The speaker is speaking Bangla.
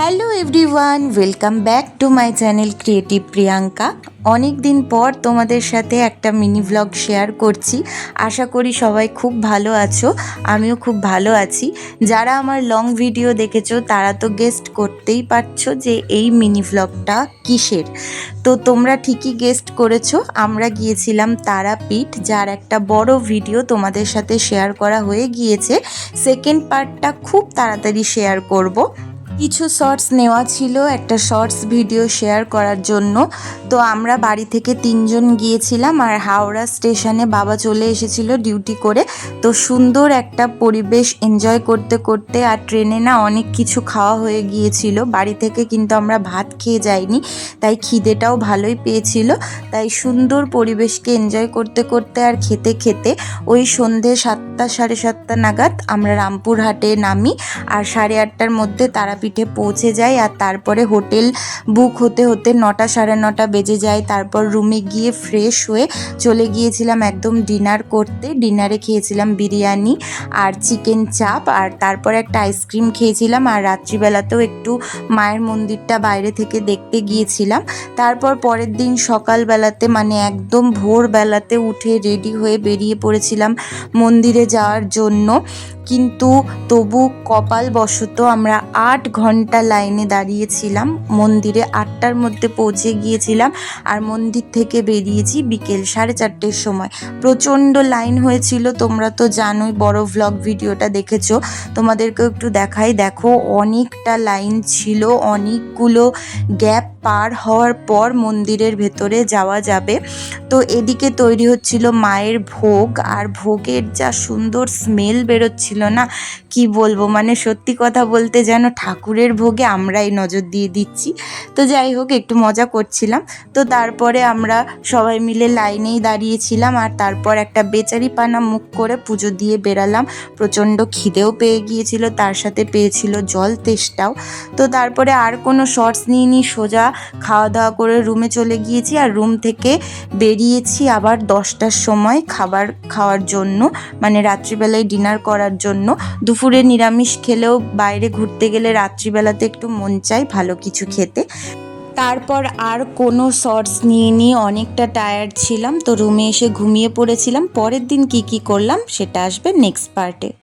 Hello everyone, welcome back to my channel creative Priyanka. অনেক দিন পর তোমাদের সাথে একটা মিনি ভ্লগ শেয়ার করছি। আশা করি সবাই খুব ভালো আছো, আমিও খুব ভালো আছি। যারা আমার লং ভিডিও দেখেছো তারা তো গেস্ট করতেই পারছো যে এই মিনি ভ্লগটা কিসের। তো তোমরা ঠিকই গেস্ট করেছো, আমরা গিয়েছিলাম তারাপীঠ, যার একটা বড় ভিডিও তোমাদের সাথে শেয়ার করা হয়ে গিয়েছে। সেকেন্ড পার্টটা খুব তাড়াতাড়ি শেয়ার করব। কিছু শর্টস নেওয়া ছিল একটা শর্টস ভিডিও শেয়ার করার জন্য। তো আমরা বাড়ি থেকে 3জন গিয়েছিলাম, আর হাওড়া স্টেশনে বাবা চলে এসেছিল ডিউটি করে। তো সুন্দর একটা পরিবেশ এনজয় করতে করতে, আর ট্রেনে না অনেক কিছু খাওয়া হয়ে গিয়েছিল। বাড়ি থেকে কিন্তু আমরা ভাত খেয়ে যাইনি, তাই খিদেটাও ভালোই পেয়েছিল। তাই সুন্দর পরিবেশকে এনজয় করতে করতে আর খেতে খেতে ওই সন্ধে 7টা সাড়ে 7টা নাগাদ আমরা রামপুরহাটে নামি, আর 8:30টার মধ্যে তারাপীঠে পৌঁছে যাই। আর তারপরে হোটেল বুক হতে হতে 9টা সাড়ে 9টা বেজে যায়। তারপর রুমে গিয়ে ফ্রেশ হয়ে চলে গিয়েছিলাম একদম ডিনার করতে। ডিনারে খেয়েছিলাম বিরিয়ানি আর চিকেন চাপ, আর তারপরে একটা আইসক্রিম খেয়েছিলাম। আর রাত্রিবেলাতেও একটু মায়ের মন্দিরটা বাইরে থেকে দেখতে গিয়েছিলাম। তারপর পরের দিন সকালবেলাতে মানে একদম ভোরবেলাতে উঠে রেডি হয়ে বেরিয়ে পড়েছিলাম মন্দিরে যাওয়ার জন্য। কিন্তু তবু কপালবশত আমরা 8 ঘন্টা লাইনে দাঁড়িয়েছিলাম। মন্দিরে 8টার মধ্যে পৌঁছে গিয়েছিলাম, আর মন্দির থেকে বেরিয়েছি বিকেল 4:30টার সময়। প্রচণ্ড লাইন হয়েছিল, তোমরা তো জানোই, বড় ভ্লগ ভিডিওটা দেখেছো, তোমাদেরকেও একটু দেখাই। দেখো অনেকটা লাইন ছিল, অনেকগুলো গ্যাপ পার হওয়ার পর মন্দিরের ভেতরে যাওয়া যাবে। তো এদিকে তৈরি হচ্ছিল মায়ের ভোগ, আর ভোগের যা সুন্দর স্মেল বেরোচ্ছিল না, কি বলবো, মানে সত্যি কথা বলতে যেন ঠাকুরের ভোগে আমরাই নজর দিয়ে দিচ্ছি। তো যাই হোক, একটু মজা করছিলাম। তো তারপরে আমরা সবাই মিলে লাইনেই দাঁড়িয়েছিলাম, আর তারপর একটা বেচারি পানা মুখ করে পুজো দিয়ে বেরালাম। প্রচণ্ড খিদেও পেয়ে গিয়েছিল, তার সাথে পেয়েছিল জল তেষ্টাও। তো তারপরে আর কোনো শর্টস নিয়ে সোজা খাওয়া দাওয়া করে রুমে চলে গিয়েছি, আর রুম থেকে বেরিয়েছি আবার 10টার সময় খাবার খাওয়ার জন্য, মানে রাত্রিবেলায় ডিনার করার জন্য। দুপুরে নিরামিষ খেলেও বাইরে ঘুরতে গেলে রাত্রিবেলাতে একটু মন চাই ভালো কিছু খেতে। তারপর আর কোনো শর্টস নিয়ে অনেকটা টায়ার্ড ছিলাম, তো রুমে এসে ঘুমিয়ে পড়েছিলাম। পরের দিন কি করলাম সেটা আসবে নেক্সট পার্টে।